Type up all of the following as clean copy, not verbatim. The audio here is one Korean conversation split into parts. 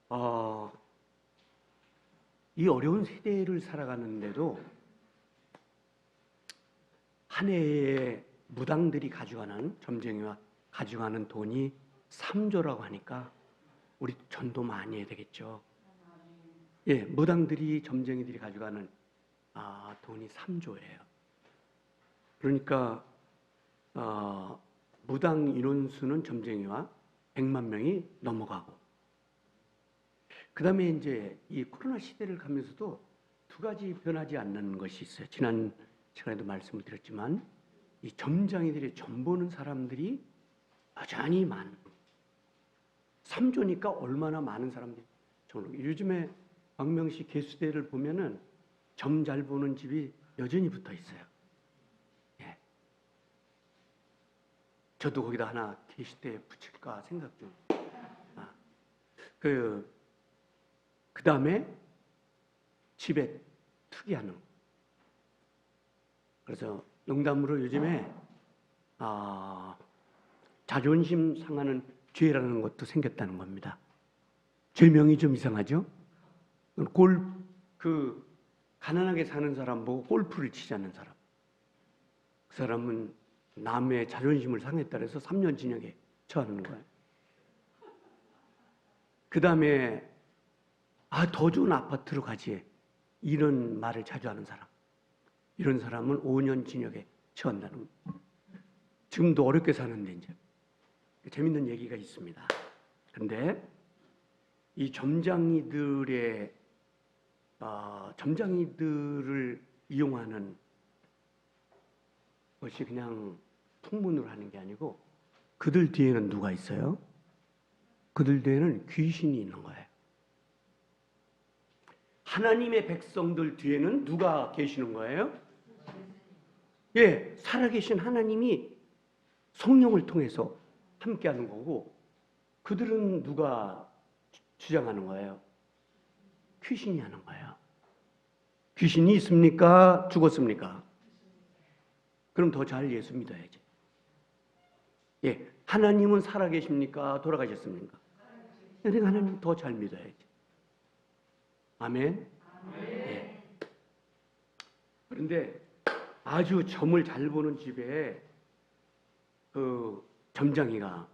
어, 이 어려운 세대를 살아가는데도 한 해에 무당들이 가져가는, 점쟁이와 가져가는 돈이 3조라고 하니까 우리 전도 많이 해야 되겠죠. 예, 무당들이, 점쟁이들이 가져가는 돈이 3조예요. 그러니까 무당 인원수는 점쟁이와 100만 명이 넘어가고, 그 다음에 이제 이 코로나 시대를 가면서도 두 가지 변하지 않는 것이 있어요. 지난 시간에도 말씀을 드렸지만, 이 점쟁이들이 점 보는 사람들이 여전히 많은, 3조니까 얼마나 많은 사람들이. 요즘에 박명시 개수대를 보면은 점 잘 보는 집이 여전히 붙어 있어요. 예. 저도 거기다 하나 개수대 붙일까 생각 중. 그 다음에 집에 투기하는. 그래서 농담으로 요즘에 자존심 상하는 죄라는 것도 생겼다는 겁니다. 죄명이 좀 이상하죠? 가난하게 사는 사람 보고 골프를 치지 않는 사람. 그 사람은 남의 자존심을 상했다 해서 3년 징역에 처하는 거예요. 그 다음에 더 좋은 아파트로 가지, 이런 말을 자주 하는 사람. 이런 사람은 5년 징역에 처한다는 거예요. 지금도 어렵게 사는데 이제 재밌는 얘기가 있습니다. 그런데 이 점장이들을 이용하는 것이 그냥 풍문으로 하는 게 아니고, 그들 뒤에는 누가 있어요? 그들 뒤에는 귀신이 있는 거예요. 하나님의 백성들 뒤에는 누가 계시는 거예요? 예, 살아계신 하나님이 성령을 통해서 함께하는 거고, 그들은 누가 주장하는 거예요? 귀신이 하는 거예요. 귀신이 있습니까? 죽었습니까? 그럼 더 잘 예수 믿어야지. 예, 하나님은 살아계십니까? 돌아가셨습니까? 그러니까 하나님 더 잘 믿어야지. 아멘. 예. 그런데 아주 점을 잘 보는 집에 그 점장이가,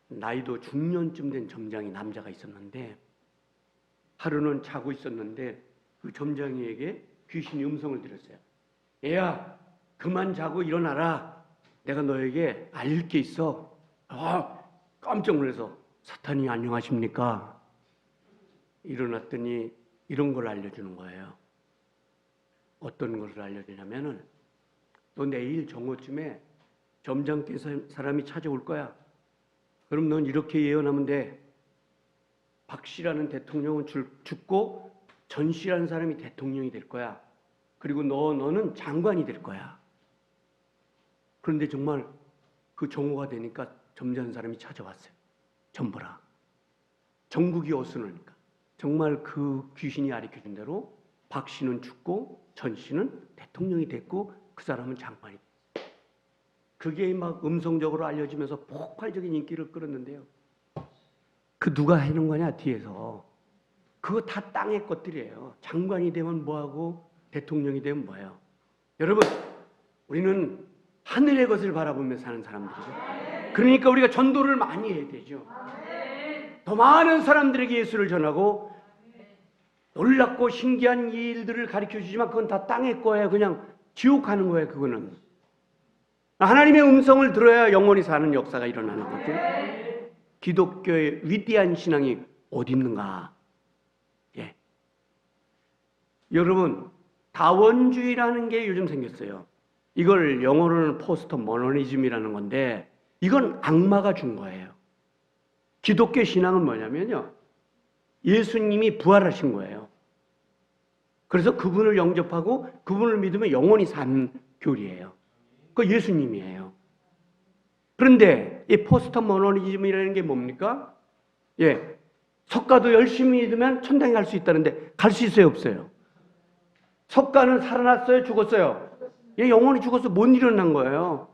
나이도 중년쯤 된 점장이 남자가 있었는데, 하루는 자고 있었는데 그 점장이에게 귀신이 음성을 들었어요. 얘야, 그만 자고 일어나라. 내가 너에게 알릴 게 있어. 깜짝 놀라서, 사탄이 안녕하십니까? 일어났더니 이런 걸 알려주는 거예요. 어떤 것을 알려주냐면은, 너 내일 정오쯤에 점장께서 사람이 찾아올 거야. 그럼 넌 이렇게 예언하면 돼. 박 씨라는 대통령은 죽고 전 씨라는 사람이 대통령이 될 거야. 그리고 너는 장관이 될 거야. 그런데 정말 그 정오가 되니까 점잖은 사람이 찾아왔어요. 점 보라. 전국이 어수선하니까. 정말 그 귀신이 가르쳐준 대로 박 씨는 죽고 전 씨는 대통령이 됐고 그 사람은 장관이 됐어요. 그게 막 음성적으로 알려지면서 폭발적인 인기를 끌었는데요. 그 누가 해놓은 거냐, 뒤에서. 그거 다 땅의 것들이에요. 장관이 되면 뭐하고 대통령이 되면 뭐예요. 여러분, 우리는 하늘의 것을 바라보며 사는 사람들이죠. 그러니까 우리가 전도를 많이 해야 되죠. 더 많은 사람들에게 예수를 전하고 놀랍고 신기한 일들을 가르쳐주지만 그건 다 땅의 거예요. 그냥 지옥 가는 거예요. 그거는 하나님의 음성을 들어야 영원히 사는 역사가 일어나는 거죠. 기독교의 위대한 신앙이 어디 있는가? 예. 여러분, 다원주의라는 게 요즘 생겼어요. 이걸 영어로는 포스트 모노니즘이라는 건데, 이건 악마가 준 거예요. 기독교 신앙은 뭐냐면요, 예수님이 부활하신 거예요. 그래서 그분을 영접하고 그분을 믿으면 영원히 사는 교리예요. 그 예수님이에요. 그런데 이 포스트 모노니즘이라는 게 뭡니까? 예, 석가도 열심히 믿으면 천당에 갈 수 있다는데 갈 수 있어요, 없어요? 석가는 살아났어요, 죽었어요? 얘 영원히 죽어서 못 일어난 거예요.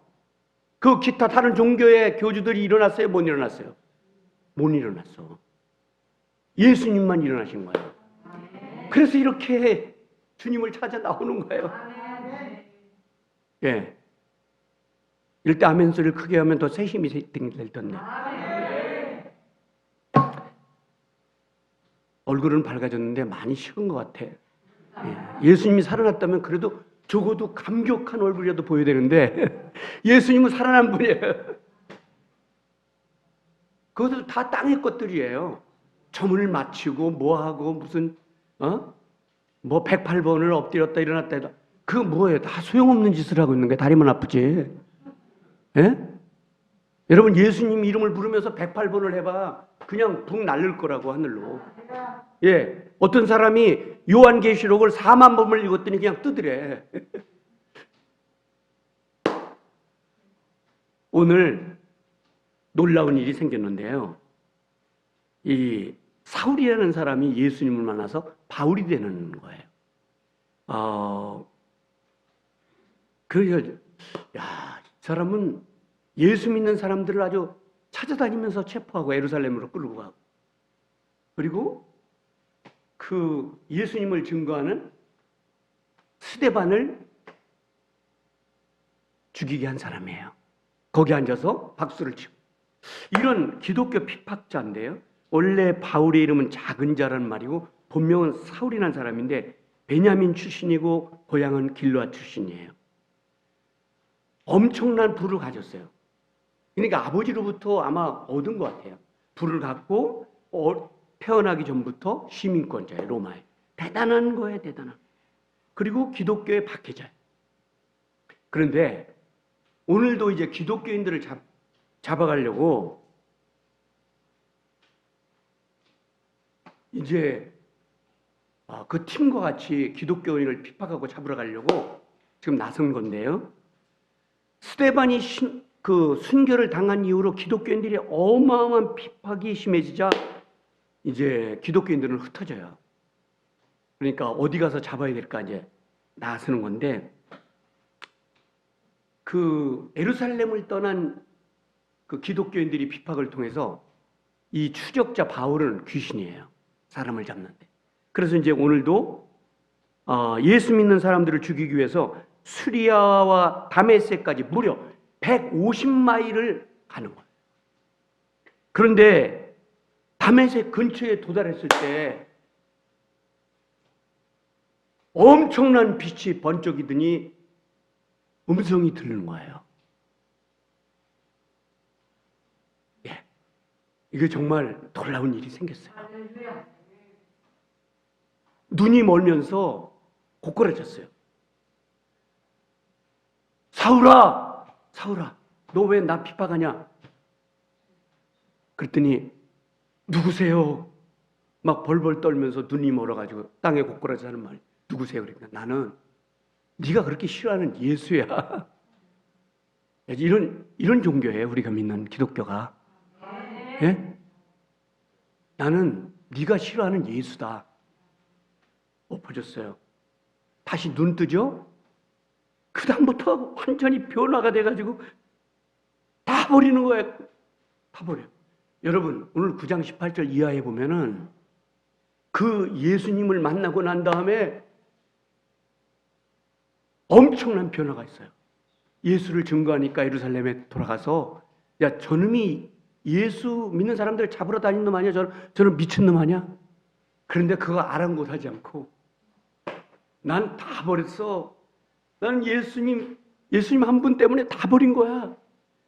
그 기타 다른 종교의 교주들이 일어났어요, 못 일어났어요? 못 일어났어. 예수님만 일어나신 거예요. 그래서 이렇게 주님을 찾아 나오는 거예요. 예. 이럴 때 아멘 소리를 크게 하면 더 새 힘이 될 텐데. 얼굴은 밝아졌는데 많이 식은 것 같아. 예. 예수님이 살아났다면 그래도 적어도 감격한 얼굴이라도 보여야 되는데 예수님은 살아난 분이에요. 그것도 다 땅의 것들이에요. 저문을 마치고 뭐하고 무슨 뭐 108번을 엎드렸다 일어났다 해도 그거 뭐예요? 다 소용없는 짓을 하고 있는 거예요. 다리만 아프지. 예? 여러분 예수님 이름을 부르면서 108번을 해봐. 그냥 붕 날릴 거라고 하늘로. 예, 어떤 사람이 요한계시록을 4만 번을 읽었더니 그냥 뜨더래. 오늘 놀라운 일이 생겼는데요. 이 사울이라는 사람이 예수님을 만나서 바울이 되는 거예요. 그래서 야, 이 사람은 예수 믿는 사람들을 아주 찾아다니면서 체포하고 예루살렘으로 끌고 가고, 그리고 그 예수님을 증거하는 스데반을 죽이게 한 사람이에요. 거기 앉아서 박수를 치고. 이런 기독교 핍박자인데요. 원래 바울의 이름은 작은 자라는 말이고 본명은 사울이라는 사람인데 베냐민 출신이고 고향은 길르앗 출신이에요. 엄청난 부를 가졌어요. 그러니까 아버지로부터 아마 얻은 것 같아요. 부를 갖고 태어나기 전부터 시민권자예요. 로마에. 대단한 거예요. 대단한. 그리고 기독교의 박해자예요. 그런데 오늘도 이제 기독교인들을 잡아가려고 이제 그 팀과 같이 기독교인을 핍박하고 잡으러 가려고 지금 나선 건데요. 스데반이 그 순교를 당한 이후로 기독교인들이 어마어마한 핍박이 심해지자 이제 기독교인들은 흩어져요. 그러니까 어디 가서 잡아야 될까 이제 나서는 건데, 그 예루살렘을 떠난 그 기독교인들이 핍박을 통해서 이 추적자 바울은 귀신이에요. 사람을 잡는데. 그래서 이제 오늘도 예수 믿는 사람들을 죽이기 위해서 수리아와 다메섹까지 무려 150마일을 가는 거예요. 그런데 다메섹 근처에 도달했을 때 엄청난 빛이 번쩍이더니 음성이 들리는 거예요. 예, 이게 정말 놀라운 일이 생겼어요. 눈이 멀면서 고꾸라졌어요. 사울아, 사울아, 너 왜 나 핍박하냐? 그랬더니 누구세요? 막 벌벌 떨면서 눈이 멀어가지고 땅에 고꾸라져 하는 말. 누구세요? 그러니까 나는 네가 그렇게 싫어하는 예수야. 이런 종교예요. 우리가 믿는 기독교가. 예? 나는 네가 싫어하는 예수다. 엎어졌어요. 다시 눈 뜨죠? 그 다음부터 완전히 변화가 돼가지고 다 버리는 거예요. 다 버려요. 여러분, 오늘 9장 18절 이하에 보면은 그 예수님을 만나고 난 다음에 엄청난 변화가 있어요. 예수를 증거하니까 예루살렘에 돌아가서 야, 저놈이 예수 믿는 사람들 잡으러 다니는 놈 아니야? 저는 미친 놈 아니야? 그런데 그거 아랑곳하지 않고 난 다 버렸어. 나는 예수님 한 분 때문에 다 버린 거야.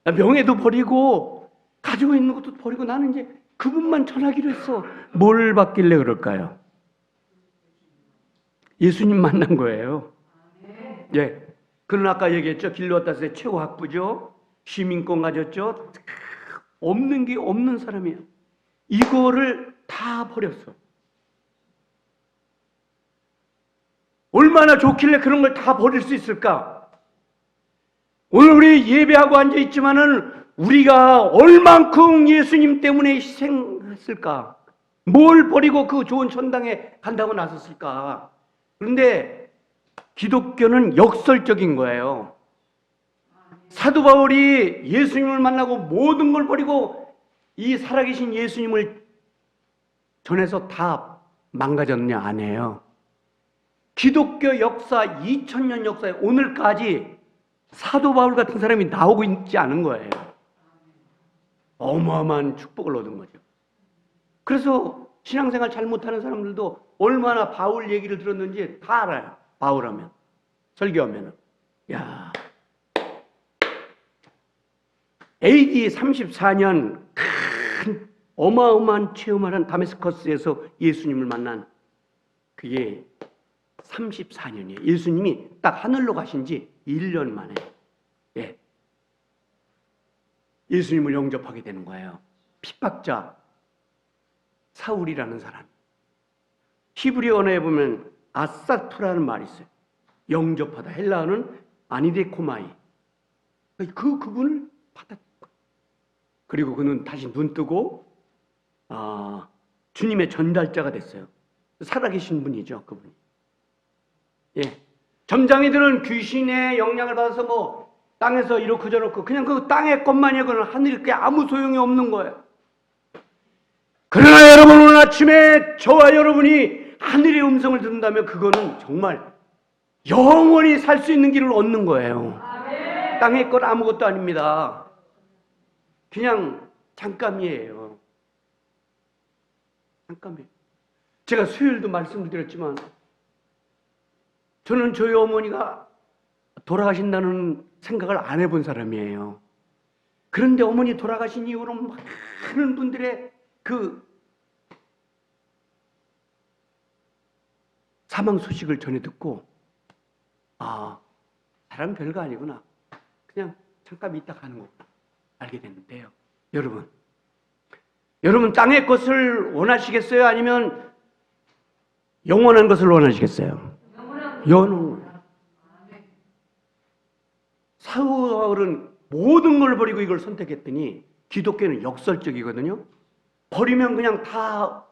명예도 버리고 가지고 있는 것도 버리고 나는 이제 그분만 전하기로 했어. 뭘 받길래 그럴까요? 예수님 만난 거예요. 예. 그는 아까 얘기했죠. 길르앗 최고 학부죠. 시민권 가졌죠. 없는 게 없는 사람이에요. 이거를 다 버렸어. 얼마나 좋길래 그런 걸 다 버릴 수 있을까? 오늘 우리 예배하고 앉아있지만은 우리가 얼만큼 예수님 때문에 희생했을까? 뭘 버리고 그 좋은 천당에 간다고 나섰을까? 그런데 기독교는 역설적인 거예요. 사도 바울이 예수님을 만나고 모든 걸 버리고 이 살아계신 예수님을 전해서 다 망가졌냐? 아니에요. 기독교 역사 2000년 역사에 오늘까지 사도 바울 같은 사람이 나오고 있지 않은 거예요. 어마어마한 축복을 얻은 거죠. 그래서 신앙생활 잘못하는 사람들도 얼마나 바울 얘기를 들었는지 다 알아요. 바울 하면, 설교하면. 야, AD 34년 큰 어마어마한 체험을 한 다메스커스에서 예수님을 만난 그게 34년이에요. 예수님이 딱 하늘로 가신 지 1년 만에 예수님을 영접하게 되는 거예요. 핍박자 사울이라는 사람. 히브리 언어에 보면 아사투라는 말이 있어요. 영접하다. 헬라어는 아니데코마이. 그분을 받았고, 그리고 그는 다시 눈 뜨고 주님의 전달자가 됐어요. 살아계신 분이죠, 그분이. 점장이들은 귀신의 영향을 받아서 뭐 땅에서 이렇고 저렇고 그냥 그 땅의 것만이야. 그건 하늘이 그게 아무 소용이 없는 거예요. 그러나 여러분, 오늘 아침에 저와 여러분이 하늘의 음성을 듣는다면 그거는 정말 영원히 살 수 있는 길을 얻는 거예요. 아멘. 땅의 것 아무것도 아닙니다. 그냥 잠깐이에요. 잠깐이에요. 제가 수요일도 말씀드렸지만 저는 저희 어머니가 돌아가신다는 생각을 안 해본 사람이에요. 그런데 어머니 돌아가신 이후로 많은 분들의 그 사망 소식을 전해 듣고 사람 별거 아니구나. 그냥 잠깐 있다 가는 거구나. 알게 됐는데요. 여러분 땅의 것을 원하시겠어요? 아니면 영원한 것을 원하시겠어요? 영원한. 사울은 모든 걸 버리고 이걸 선택했더니 기독교는 역설적이거든요. 버리면 그냥 다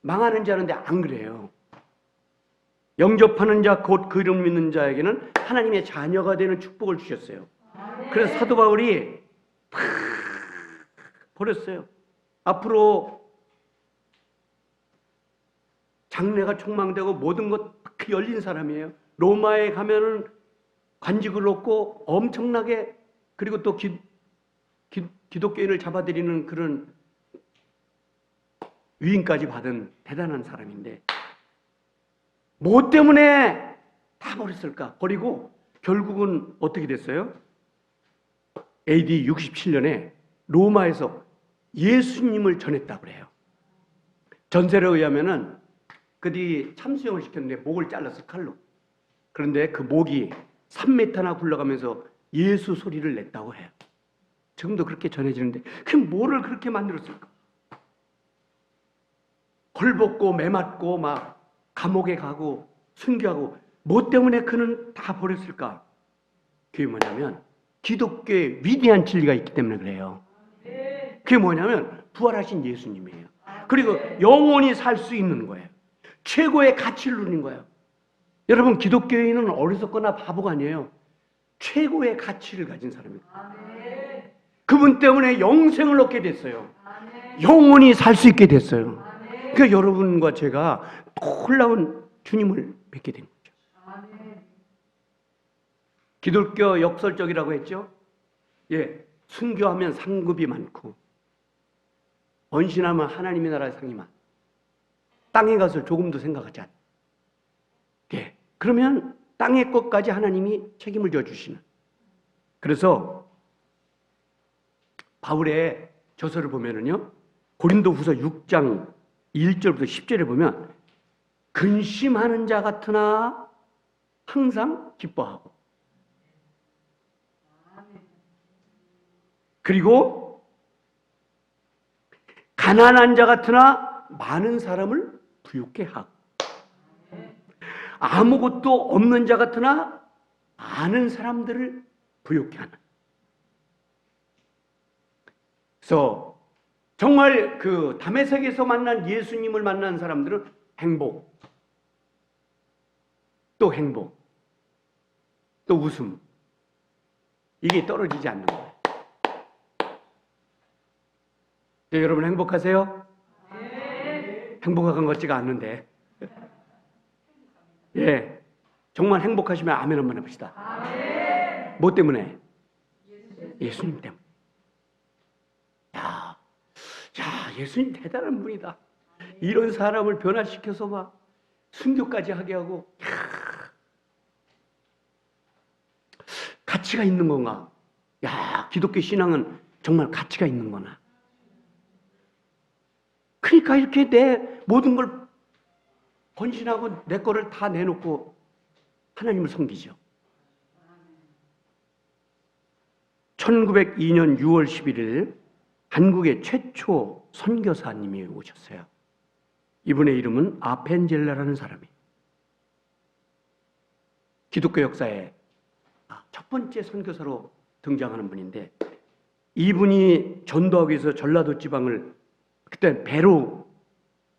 망하는 자는데 안 그래요. 영접하는 자, 곧 그 이름 믿는 자에게는 하나님의 자녀가 되는 축복을 주셨어요. 그래서 사도 바울이 다 버렸어요. 앞으로 장래가 촉망되고 모든 것 딱 열린 사람이에요. 로마에 가면은 관직을 얻고 엄청나게, 그리고 또 기독교인을 잡아들이는 그런 위임까지 받은 대단한 사람인데 뭐 때문에 다 버렸을까? 버리고 결국은 어떻게 됐어요? AD 67년에 로마에서 예수님을 전했다고 그래요. 전설에 의하면은 그들이 참수형을 시켰는데 목을 잘랐어, 칼로. 그런데 그 목이 3m나 굴러가면서 예수 소리를 냈다고 해요. 지금도 그렇게 전해지는데 그럼 뭐를 그렇게 만들었을까? 벌벗고 매맞고 막 감옥에 가고 순교하고 뭐 때문에 그는 다 버렸을까? 그게 뭐냐면 기독교의 위대한 진리가 있기 때문에 그래요. 그게 뭐냐면 부활하신 예수님이에요. 그리고 영원히 살 수 있는 거예요. 최고의 가치를 누린 거예요. 여러분, 기독교인은 어리석거나 바보가 아니에요. 최고의 가치를 가진 사람입니다. 그분 때문에 영생을 얻게 됐어요. 영원히 살 수 있게 됐어요. 그러니까 여러분과 제가 놀라운 주님을 뵙게 된 거죠. 기독교 역설적이라고 했죠. 순교하면 상급이 많고 헌신하면 하나님의 나라의 상이 많고 땅의 것을 조금도 생각하지 않아요. 그러면 땅의 것까지 하나님이 책임을 져주시는. 그래서 바울의 저서를 보면은요, 고린도후서 6장 1절부터 10절에 보면 근심하는 자 같으나 항상 기뻐하고, 그리고 가난한 자 같으나 많은 사람을 부유케 하고, 아무것도 없는 자 같으나 많은 사람들을 부유케 하는. 그래서 정말 그 다메섹에서 만난 예수님을 만난 사람들은 행복, 또 행복, 또 웃음, 이게 떨어지지 않는 거예요. 여러분 행복하세요? 네. 행복한 것 같지가 않는데. 예, 정말 행복하시면 아멘 한번 해봅시다. 아멘. 뭐 때문에? 예수님 때문에. 야, 예수님 대단한 분이다. 이런 사람을 변화시켜서 막 순교까지 하게 하고, 가치가 있는 건가? 야, 기독교 신앙은 정말 가치가 있는 거나. 그러니까 이렇게 내 모든 걸 헌신하고 내 거를 다 내놓고 하나님을 섬기죠. 1902년 6월 11일 한국의 최초 선교사님이 오셨어요. 이분의 이름은 아펜젤라라는 사람이에요. 기독교 역사에 첫 번째 선교사로 등장하는 분인데, 이분이 전도하기 위해서 전라도 지방을 그때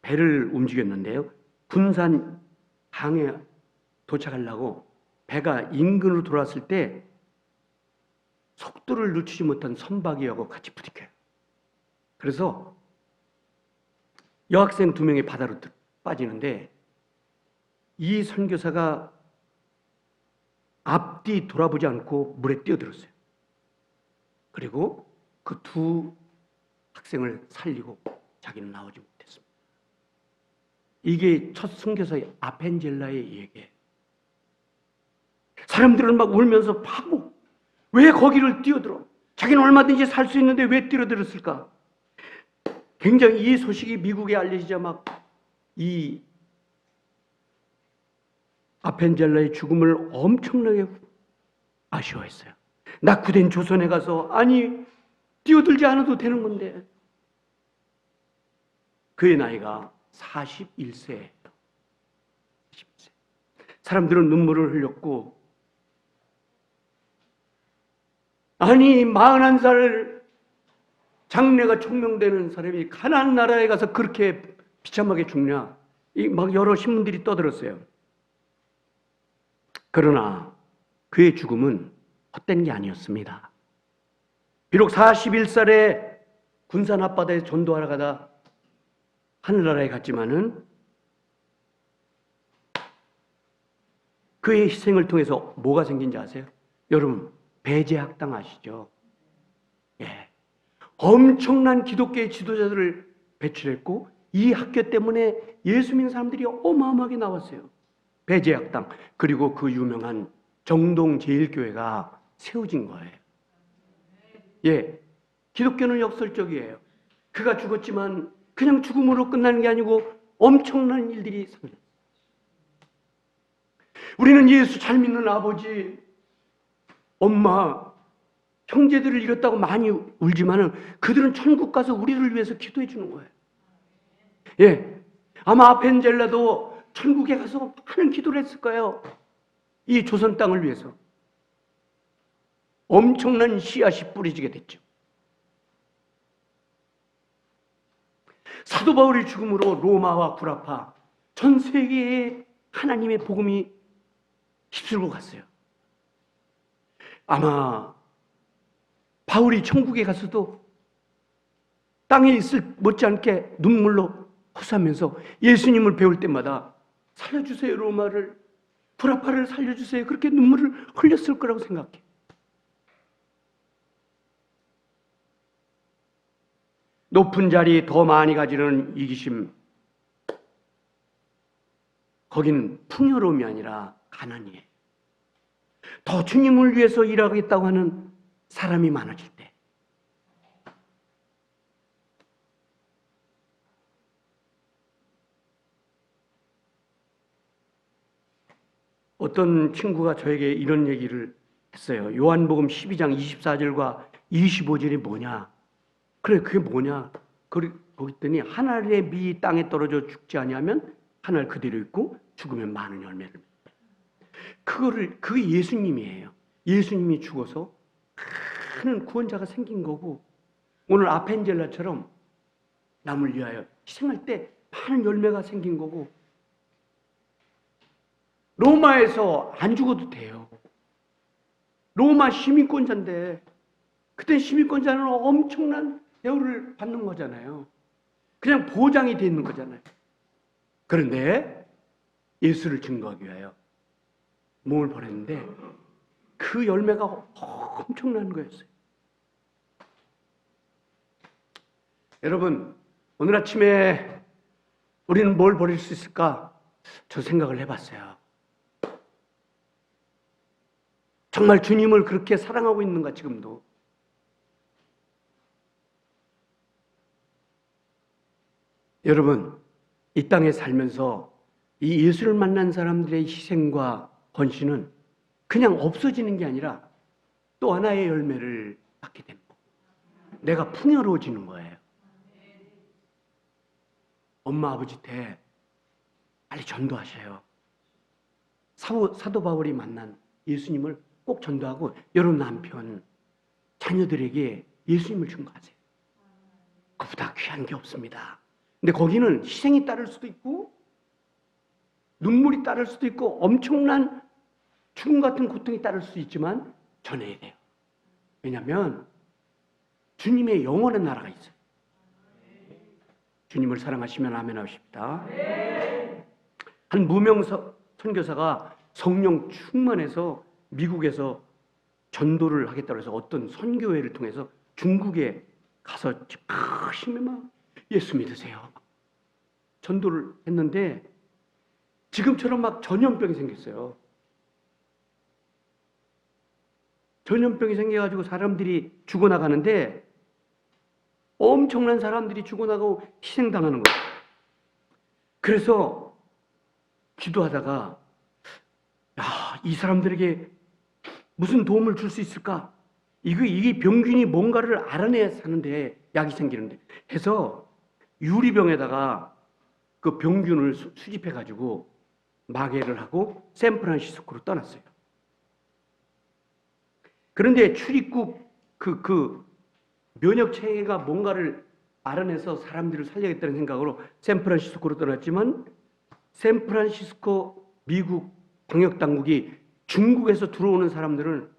배를 움직였는데요. 군산 항에 도착하려고 배가 인근으로 돌아왔을 때 속도를 늦추지 못한 선박이하고 같이 부딪혀요. 그래서 여학생 2명이 바다로 빠지는데, 이 선교사가 앞뒤 돌아보지 않고 물에 뛰어들었어요. 그리고 그 2 학생을 살리고 자기는 나오지 못했습니다. 이게 첫 선교사의 아펜젤라의 얘기예요. 사람들은 막 울면서 바보, 왜 거기를 뛰어들어? 자기는 얼마든지 살 수 있는데 왜 뛰어들었을까? 굉장히 이 소식이 미국에 알려지자 막 이 아펜젤라의 죽음을 엄청나게 아쉬워했어요. 낙후된 조선에 가서 아니 뛰어들지 않아도 되는 건데. 그의 나이가 41세예요. 41세. 사람들은 눈물을 흘렸고, 아니 41살 장래가 총명되는 사람이 가나안 나라에 가서 그렇게 비참하게 죽냐, 막 여러 신문들이 떠들었어요. 그러나 그의 죽음은 헛된 게 아니었습니다. 비록 41살에 군산 앞바다에 전도하러 가다 하늘나라에 갔지만은 그의 희생을 통해서 뭐가 생긴지 아세요? 여러분, 배제학당 아시죠? 예. 엄청난 기독교의 지도자들을 배출했고, 이 학교 때문에 예수 믿는 사람들이 어마어마하게 나왔어요. 배제학당. 그리고 그 유명한 정동제일교회가 세워진 거예요. 예. 기독교는 역설적이에요. 그가 죽었지만 그냥 죽음으로 끝나는 게 아니고 엄청난 일들이 생겼어요. 우리는 예수 잘 믿는 아버지, 엄마, 형제들을 잃었다고 많이 울지만은 그들은 천국 가서 우리를 위해서 기도해 주는 거예요. 예. 아마 아펜젤라도 천국에 가서 많은 기도를 했을 거예요. 이 조선 땅을 위해서. 엄청난 씨앗이 뿌려지게 됐죠. 사도 바울의 죽음으로 로마와 구라파, 전 세계에 하나님의 복음이 휩쓸고 갔어요. 아마 바울이 천국에 가서도 땅에 있을 못지않게 눈물로 호소하면서 예수님을 배울 때마다 살려주세요 로마를, 구라파를 살려주세요, 그렇게 눈물을 흘렸을 거라고 생각해요. 높은 자리 더 많이 가지는 이기심, 거긴 풍요로움이 아니라 가난이에요. 더 주님을 위해서 일하겠다고 하는 사람이 많아질 때, 어떤 친구가 저에게 이런 얘기를 했어요. 요한복음 12장 24절과 25절이 뭐냐? 그래, 그게 뭐냐? 그랬더니 하늘의 미 땅에 떨어져 죽지 아니하면 하늘 그대로 있고 죽으면 많은 열매를. 그게 예수님이에요. 예수님이 죽어서 큰 구원자가 생긴 거고, 오늘 아펜젤라처럼 남을 위하여 희생할 때 많은 열매가 생긴 거고, 로마에서 안 죽어도 돼요. 로마 시민권자인데 그때 시민권자는 엄청난 대우를 받는 거잖아요. 그냥 보장이 돼 있는 거잖아요. 그런데 예수를 증거하기 위하여 몸을 버렸는데 그 열매가 엄청난 거였어요. 여러분, 오늘 아침에 우리는 뭘 버릴 수 있을까? 저 생각을 해봤어요. 정말 주님을 그렇게 사랑하고 있는가, 지금도? 여러분, 이 땅에 살면서 이 예수를 만난 사람들의 희생과 헌신은 그냥 없어지는 게 아니라 또 하나의 열매를 받게 되는 거예요. 내가 풍요로워지는 거예요. 엄마, 아버지 때 빨리 전도하셔요. 사도 바울이 만난 예수님을 꼭 전도하고 여러분 남편, 자녀들에게 예수님을 증거하세요. 그보다 귀한 게 없습니다. 근데 거기는 희생이 따를 수도 있고 눈물이 따를 수도 있고 엄청난 죽음 같은 고통이 따를 수도 있지만 전해야 돼요. 왜냐하면 주님의 영원한 나라가 있어요. 주님을 사랑하시면 아멘 하십니다. 한 무명 선교사가 성령 충만해서 미국에서 전도를 하겠다고 해서 어떤 선교회를 통해서 중국에 가서 열심히 막 예수 믿으세요. 전도를 했는데 지금처럼 막 전염병이 생겼어요. 전염병이 생겨가지고 사람들이 죽어나가는데 엄청난 사람들이 죽어나가고 희생당하는 거예요. 그래서 기도하다가 이 사람들에게 무슨 도움을 줄 수 있을까? 이게 병균이 뭔가를 알아내야 사는데 약이 생기는데 해서 유리병에다가 그 병균을 수집해가지고 마개를 하고 샌프란시스코로 떠났어요. 그런데 출입국 그 면역 체계가 뭔가를 알아내서 사람들을 살려야겠다는 생각으로 샌프란시스코로 떠났지만 샌프란시스코 미국 방역 당국이 중국에서 들어오는 사람들은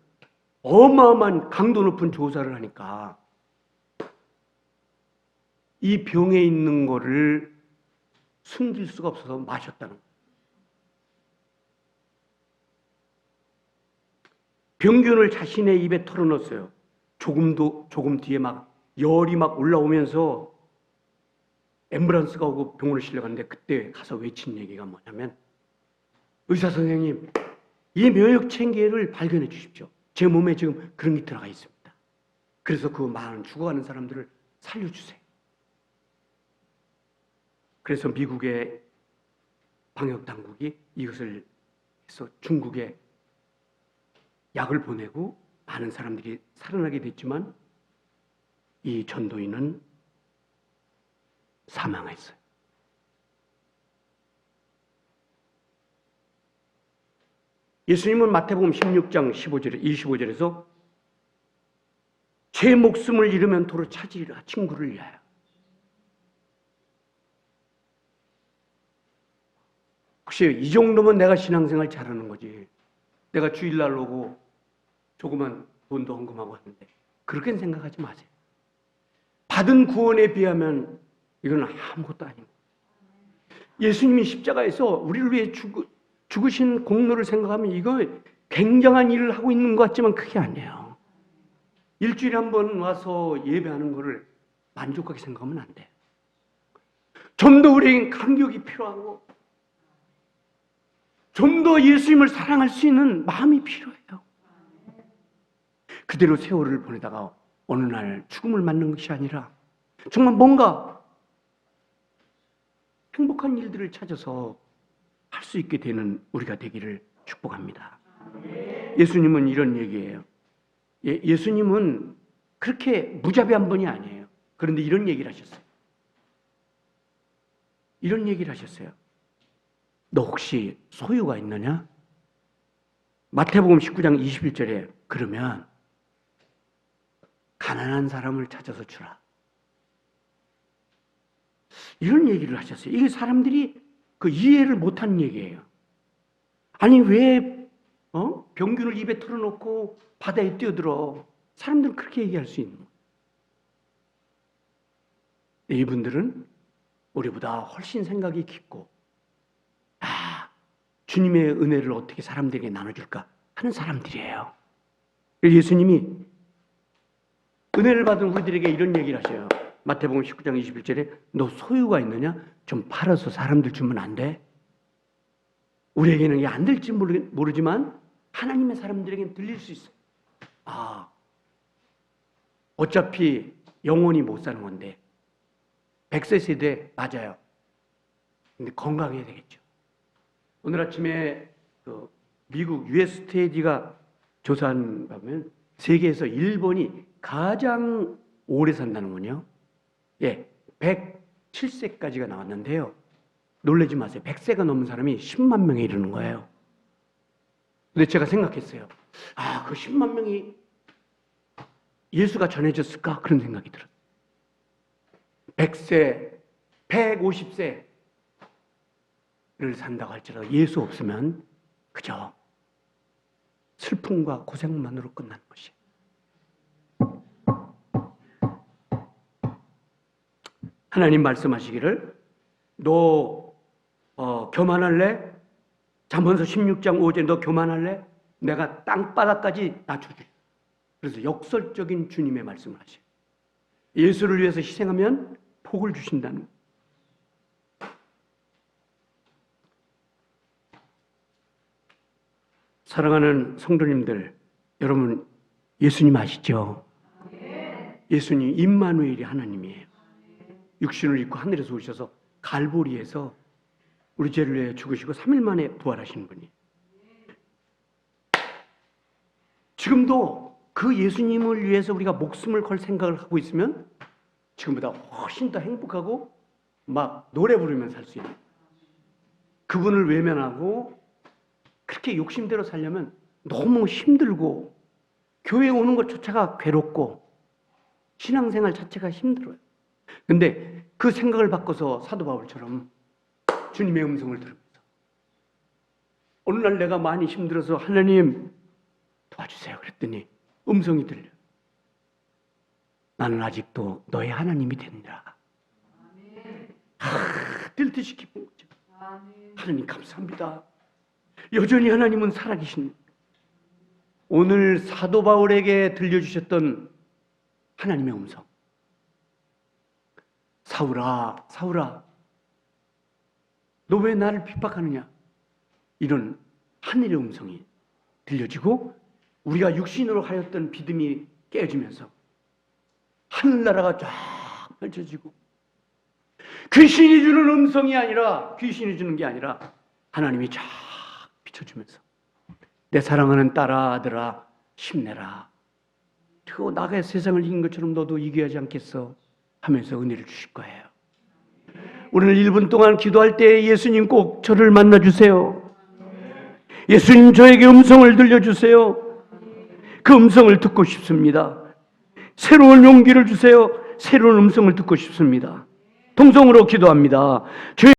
어마어마한 강도 높은 조사를 하니까 이 병에 있는 거를 숨길 수가 없어서 마셨다는 거예요. 병균을 자신의 입에 털어넣었어요. 조금 뒤에 막 열이 막 올라오면서 앰뷸런스가 오고 병원을 실려갔는데 그때 가서 외친 얘기가 뭐냐면 의사 선생님, 이 면역 체계를 발견해 주십시오. 제 몸에 지금 그런 게 들어가 있습니다. 그래서 그 많은 죽어가는 사람들을 살려주세요. 그래서 미국의 방역 당국이 이것을 해서 중국에 약을 보내고 많은 사람들이 살아나게 됐지만 이 전도인은 사망했어요. 예수님은 마태복음 16장 25절에서 제 목숨을 잃으면 도로 찾으리라 친구를 위하여. 혹시 이 정도면 내가 신앙생활 잘하는 거지. 내가 주일날 오고 조그만 돈도 헌금하고 하는데 그렇게 생각하지 마세요. 받은 구원에 비하면 이건 아무것도 아니고 예수님이 십자가에서 우리를 위해 죽으신 공로를 생각하면 이거 굉장한 일을 하고 있는 것 같지만 그게 아니에요. 일주일에 한 번 와서 예배하는 것을 만족하게 생각하면 안 돼요. 좀 더 우리에겐 감격이 필요하고 좀 더 예수님을 사랑할 수 있는 마음이 필요해요. 그대로 세월을 보내다가 어느 날 죽음을 맞는 것이 아니라 정말 뭔가 행복한 일들을 찾아서 할 수 있게 되는 우리가 되기를 축복합니다. 예수님은 이런 얘기예요. 예수님은 그렇게 무자비한 분이 아니에요. 그런데 이런 얘기를 하셨어요. 이런 얘기를 하셨어요. 너 혹시 소유가 있느냐? 마태복음 19장 21절에 그러면 가난한 사람을 찾아서 주라. 이런 얘기를 하셨어요. 이게 사람들이 그 이해를 못한 얘기예요. 아니 왜 병균을 입에 털어놓고 바다에 뛰어들어? 사람들은 그렇게 얘기할 수 있는 거예요. 이분들은 우리보다 훨씬 생각이 깊고 주님의 은혜를 어떻게 사람들에게 나눠줄까 하는 사람들이에요. 예수님이 은혜를 받은 우리들에게 이런 얘기를 하셔요. 마태복음 19장 21절에 너 소유가 있느냐? 좀 팔아서 사람들 주면 안 돼? 우리에게는 이게 안 될지 모르지만 하나님의 사람들에게는 들릴 수 있어요. 아, 어차피 영원히 못 사는 건데 100세 세대 맞아요. 근데 건강해야 되겠죠. 오늘 아침에 그 미국 US 스테이지가 조사한 바면 세계에서 일본이 가장 오래 산다는 건요. 107세까지가 나왔는데요. 놀라지 마세요. 100세가 넘은 사람이 10만 명에 이르는 거예요. 근데 제가 생각했어요. 그 10만 명이 예수가 전해졌을까? 그런 생각이 들어요. 100세, 150세를 산다고 할지라도 예수 없으면 그저 슬픔과 고생만으로 끝나는 것이에요. 하나님 말씀하시기를 너 교만할래? 잠언서 16장 5절 너 교만할래? 내가 땅바닥까지 낮춰주리. 그래서 역설적인 주님의 말씀을 하셔요. 예수를 위해서 희생하면 복을 주신다는. 사랑하는 성도님들, 여러분 예수님 아시죠? 예수님 임마누엘이 하나님이에요. 육신을 입고 하늘에서 오셔서 갈보리에서 우리 죄를 위해 죽으시고 3일 만에 부활하신 분이. 지금도 그 예수님을 위해서 우리가 목숨을 걸 생각을 하고 있으면 지금보다 훨씬 더 행복하고 막 노래 부르면서 살 수 있는. 그분을 외면하고 그렇게 욕심대로 살려면 너무 힘들고 교회에 오는 것조차가 괴롭고 신앙생활 자체가 힘들어요. 근데 그 생각을 바꿔서 사도 바울처럼 주님의 음성을 들으면서 어느 날 내가 많이 힘들어서 하나님 도와주세요 그랬더니 음성이 들려요. 나는 아직도 너의 하나님이 된다. 뛸 듯이 기쁜 거죠. 하나님 감사합니다. 여전히 하나님은 살아계신. 오늘 사도 바울에게 들려주셨던 하나님의 음성. 사울아, 사울아, 너 왜 나를 핍박하느냐? 이런 하늘의 음성이 들려지고 우리가 육신으로 하였던 믿음이 깨어지면서 하늘나라가 쫙 펼쳐지고 귀신이 주는 음성이 아니라 귀신이 주는 게 아니라 하나님이 쫙 비춰주면서 내 사랑하는 딸아 아들아 힘내라. 그 나가 세상을 이긴 것처럼 너도 이겨야 하지 않겠어? 하면서 은혜를 주실 거예요. 오늘 1분 동안 기도할 때 예수님 꼭 저를 만나주세요. 예수님 저에게 음성을 들려주세요. 그 음성을 듣고 싶습니다. 새로운 용기를 주세요. 새로운 음성을 듣고 싶습니다. 통성으로 기도합니다.